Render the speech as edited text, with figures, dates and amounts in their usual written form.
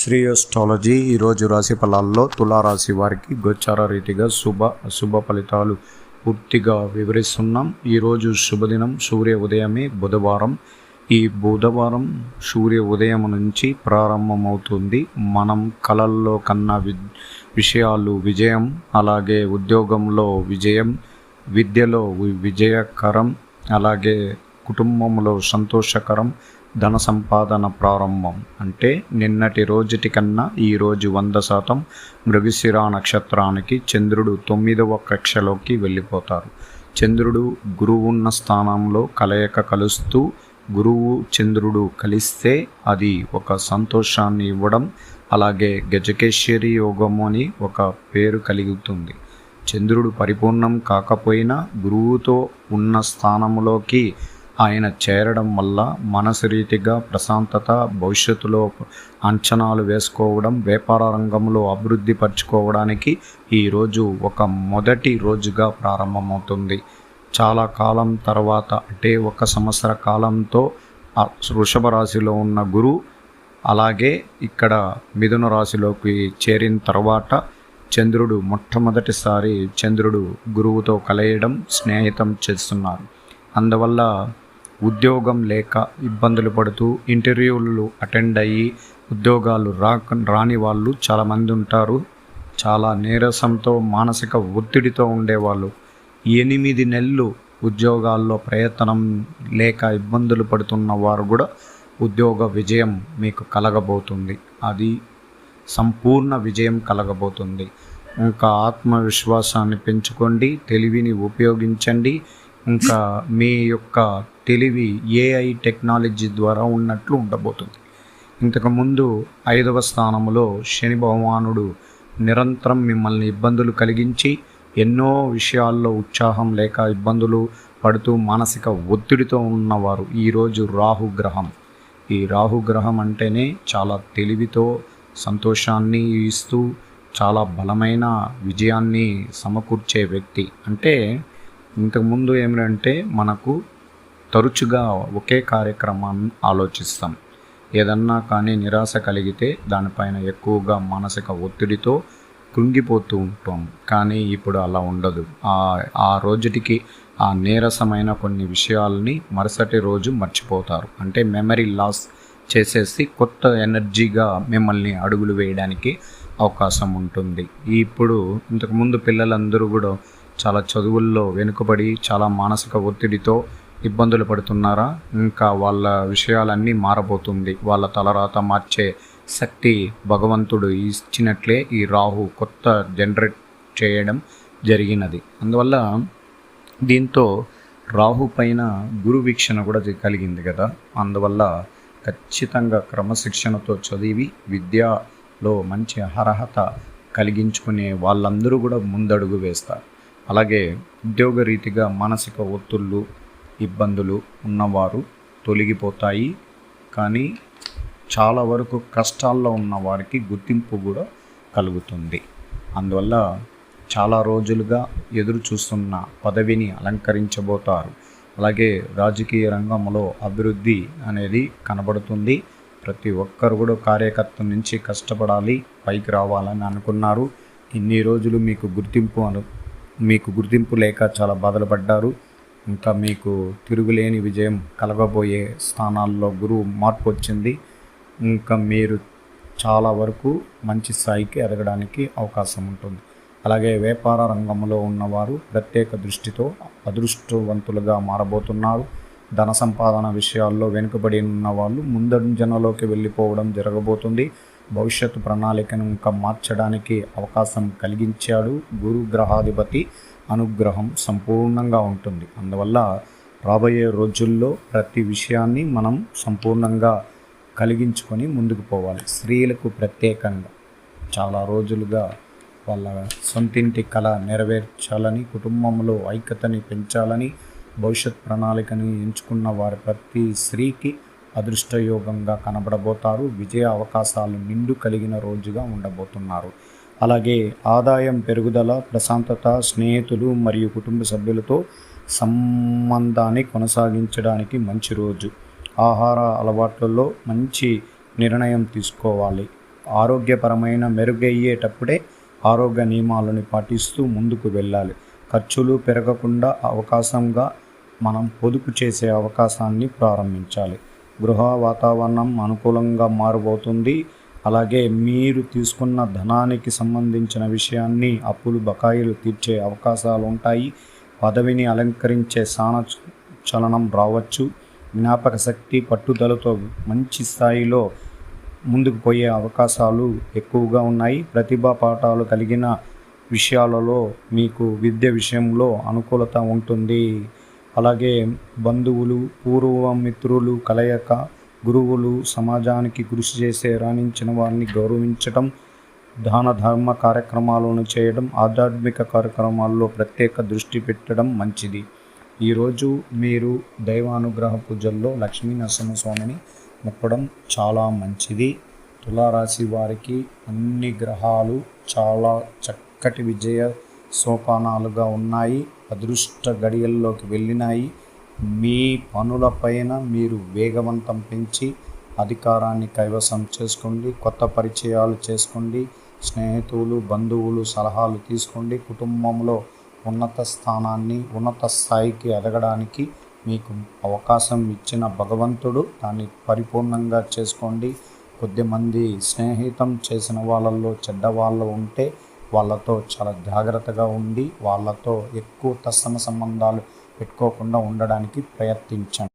Shri astrology ఈరోజు రాశి ఫలాల్లో తులారాశి వారికి గోచార రీతిగా అశుభ ఫలితాలు పూర్తిగా వివరిస్తున్నాం. ఈరోజు శుభదినం సూర్య ఉదయమే బుధవారం. ఈ బుధవారం సూర్య ఉదయం నుంచి ప్రారంభమవుతుంది. మనం కళల్లో కన్నా విషయాలు విజయం, అలాగే ఉద్యోగంలో విజయం, విద్యలో విజయకరం, అలాగే కుటుంబంలో సంతోషకరం, ధన సంపాదన ప్రారంభం. అంటే నిన్నటి రోజుటి కన్నా ఈరోజు 100% మృగశిర నక్షత్రానికి చంద్రుడు 9వ కక్షలోకి వెళ్ళిపోతారు. చంద్రుడు గురువు ఉన్న స్థానంలో కలుస్తూ గురువు చంద్రుడు కలిస్తే అది ఒక సంతోషాన్ని ఇవ్వడం, అలాగే గజకేశ్వరి యోగము అని ఒక పేరు కలుగుతుంది. చంద్రుడు పరిపూర్ణం కాకపోయినా గురువుతో ఉన్న స్థానంలోకి ఆయన చేరడం వల్ల మనసు రీతిగా ప్రశాంతత, భవిష్యత్తులో అంచనాలు వేసుకోవడం, వ్యాపార రంగంలో అభివృద్ధి పరచుకోవడానికి ఈరోజు ఒక మొదటి రోజుగా ప్రారంభమవుతుంది. చాలా కాలం తర్వాత, అంటే 1 సంవత్సర కాలంతో వృషభ రాశిలో ఉన్న గురు అలాగే ఇక్కడ మిథున రాశిలోకి చేరిన తర్వాత చంద్రుడు మొట్టమొదటిసారి గురువుతో కలయడం, స్నేహితం చేస్తున్నారు. అందువల్ల ఉద్యోగం లేక ఇబ్బందులు పడుతూ ఇంటర్వ్యూలు అటెండ్ అయ్యి ఉద్యోగాలు రాని వాళ్ళు చాలామంది ఉంటారు. చాలా నీరసంతో, మానసిక ఒత్తిడితో ఉండేవాళ్ళు 8 నెలలు ఉద్యోగాల్లో ప్రయత్నం లేక ఇబ్బందులు పడుతున్న వారు కూడా ఉద్యోగ విజయం మీకు కలగబోతుంది. అది సంపూర్ణ విజయం కలగబోతుంది. ఇంకా ఆత్మవిశ్వాసాన్ని పెంచుకోండి, తెలివిని ఉపయోగించండి. ఇంకా మీ యొక్క తెలివి AI టెక్నాలజీ ద్వారా ఉన్నట్లు ఉండబోతుంది. ఇంతకుముందు 5వ స్థానంలో శని భగవానుడు నిరంతరం మిమ్మల్ని ఇబ్బందులు కలిగించి ఎన్నో విషయాల్లో ఉత్సాహం లేక ఇబ్బందులు పడుతూ మానసిక ఒత్తిడితో ఉన్నవారు ఈరోజు రాహుగ్రహం. ఈ రాహుగ్రహం అంటేనే చాలా తెలివితో సంతోషాన్ని ఇస్తూ చాలా బలమైన విజయాన్ని సమకూర్చే వ్యక్తి. అంటే ఇంతకుముందు ఏమిటంటే మనకు తరచుగా ఒకే కార్యక్రమాన్ని ఆలోచిస్తాం. ఏదన్నా కానీ నిరాశ కలిగితే దానిపైన ఎక్కువగా మానసిక ఒత్తిడితో కృంగిపోతూ ఉంటాం. కానీ ఇప్పుడు అలా ఉండదు. ఆ రోజుటికి ఆ నీరసమైన కొన్ని విషయాల్ని మరుసటి రోజు మర్చిపోతారు. అంటే మెమరీ లాస్ చేసేసి కొత్త ఎనర్జీగా మిమ్మల్ని అడుగులు వేయడానికి అవకాశం ఉంటుంది. ఇప్పుడు ఇంతకుముందు పిల్లలందరూ కూడా చాలా చదువుల్లో వెనుకబడి చాలా మానసిక ఒత్తిడితో ఇబ్బందులు పడుతున్నారా? ఇంకా వాళ్ళ విషయాలన్నీ మారబోతుంది. వాళ్ళ తలరాత మార్చే శక్తి భగవంతుడు ఇచ్చినట్లే ఈ రాహు కొత్త జనరేట్ చేయడం జరిగినది. అందువల్ల దీంతో రాహు పైన గురు వీక్షణ కూడా కలిగింది కదా. అందువల్ల ఖచ్చితంగా క్రమశిక్షణతో చదివి విద్యలో మంచి అర్హత కలిగించుకునే వాళ్ళందరూ కూడా ముందడుగు వేస్తారు. అలాగే ఉద్యోగ రీతిగా మానసిక ఒత్తిళ్ళు, ఇబ్బందులు ఉన్నవారు తొలగిపోతాయి. కానీ చాలా వరకు కష్టాల్లో ఉన్న వారికి గుర్తింపు కూడా కలుగుతుంది. అందువల్ల చాలా రోజులుగా ఎదురు చూస్తున్న పదవిని అలంకరించబోతారు. అలాగే రాజకీయ రంగంలో అభివృద్ధి అనేది కనబడుతుంది. ప్రతి ఒక్కరు కూడా కార్యకర్త నుంచి కష్టపడాలి, పైకి రావాలని అనుకున్నారు. ఇన్ని రోజులు మీకు గుర్తింపు లేక చాలా బాధలు పడ్డారు. ఇంకా మీకు తిరుగులేని విజయం కలగబోయే స్థానాల్లో గురువు మార్పు వచ్చింది. ఇంకా మీరు చాలా వరకు మంచి స్థాయికి ఎదగడానికి అవకాశం ఉంటుంది. అలాగే వ్యాపార రంగంలో ఉన్నవారు ప్రత్యేక దృష్టితో అదృష్టవంతులుగా మారబోతున్నారు. ధన సంపాదన విషయాల్లో వెనుకబడి ఉన్న వాళ్ళు ముందంజనలోకి వెళ్ళిపోవడం జరగబోతుంది. భవిష్యత్తు ప్రణాళికను ఇంకా మార్చడానికి అవకాశం కలిగించాడు. గురు గ్రహాధిపతి అనుగ్రహం సంపూర్ణంగా ఉంటుంది. అందువల్ల రాబోయే రోజుల్లో ప్రతి విషయాన్ని మనం సంపూర్ణంగా కలిగించుకొని ముందుకు పోవాలి. స్త్రీలకు ప్రత్యేకంగా చాలా రోజులుగా వాళ్ళ సొంతింటి కళ నెరవేర్చాలని, కుటుంబంలో ఐక్యతని పెంచాలని భవిష్యత్ ప్రణాళికని ఎంచుకున్న వారి ప్రతి స్త్రీకి అదృష్టయోగంగా కనబడబోతారు. విజయ అవకాశాలు నిండు కలిగిన రోజుగా ఉండబోతున్నారు. అలాగే ఆదాయం పెరుగుదల, ప్రశాంతత, స్నేహితులు మరియు కుటుంబ సభ్యులతో సంబంధాన్ని కొనసాగించడానికి మంచి రోజు. ఆహార అలవాట్లలో మంచి నిర్ణయం తీసుకోవాలి. ఆరోగ్యపరమైన మెరుగయ్యేటప్పుడే ఆరోగ్య నియమాలను పాటిస్తూ ముందుకు వెళ్ళాలి. ఖర్చులు పెరగకుండా అవకాశంగా మనం పొదుపు చేసే అవకాశాన్ని ప్రారంభించాలి. గృహ వాతావరణం అనుకూలంగా మారబోతుంది. అలాగే మీరు తీసుకున్న ధనానికి సంబంధించిన విషయాన్ని అప్పులు బకాయిలు తీర్చే అవకాశాలు ఉంటాయి. పదవిని అలంకరించే చలనం రావచ్చు. జ్ఞాపక శక్తి పట్టుదలతో మంచి స్థాయిలో ముందుకు పోయే అవకాశాలు ఎక్కువగా ఉన్నాయి. ప్రతిభా పాఠాలు కలిగిన విషయాలలో మీకు విద్య విషయంలో అనుకూలత ఉంటుంది. అలాగే బంధువులు, పూర్వ మిత్రులు కలయిక, గురువులు, సమాజానికి కృషి చేసే రాణించిన వారిని గౌరవించడం, దాన ధర్మ కార్యక్రమాలను చేయడం, ఆధ్యాత్మిక కార్యక్రమాల్లో ప్రత్యేక దృష్టి పెట్టడం మంచిది. ఈరోజు మీరు దైవానుగ్రహ పూజల్లో లక్ష్మీ నరసింహస్వామిని మొక్కడం చాలా మంచిది. తులారాశి వారికి అన్ని గ్రహాలు చాలా చక్కటి విజయ సోపానాలుగా ఉన్నాయి. అదృష్ట గడియల్లోకి వెళ్ళినాయి. మీ పనులపైన మీరు వేగవంతం పెంచి అధికారాన్ని కైవసం చేసుకోండి. కొత్త పరిచయాలు చేసుకోండి. స్నేహితులు, బంధువులు సలహాలు తీసుకోండి. కుటుంబంలో ఉన్నత స్థాయికి ఎదగడానికి మీకు అవకాశం ఇచ్చిన భగవంతుడు దాన్ని పరిపూర్ణంగా చేసుకోండి. కొద్దిమంది స్నేహితం చేసిన వాళ్ళల్లో చెడ్డవాళ్ళు ఉంటే వాళ్ళతో చాలా జాగ్రత్తగా ఉండి వాళ్ళతో ఎక్కువ తత్సమ సంబంధాలు పెట్టుకోకుండా ఉండడానికి ప్రయత్నించండి.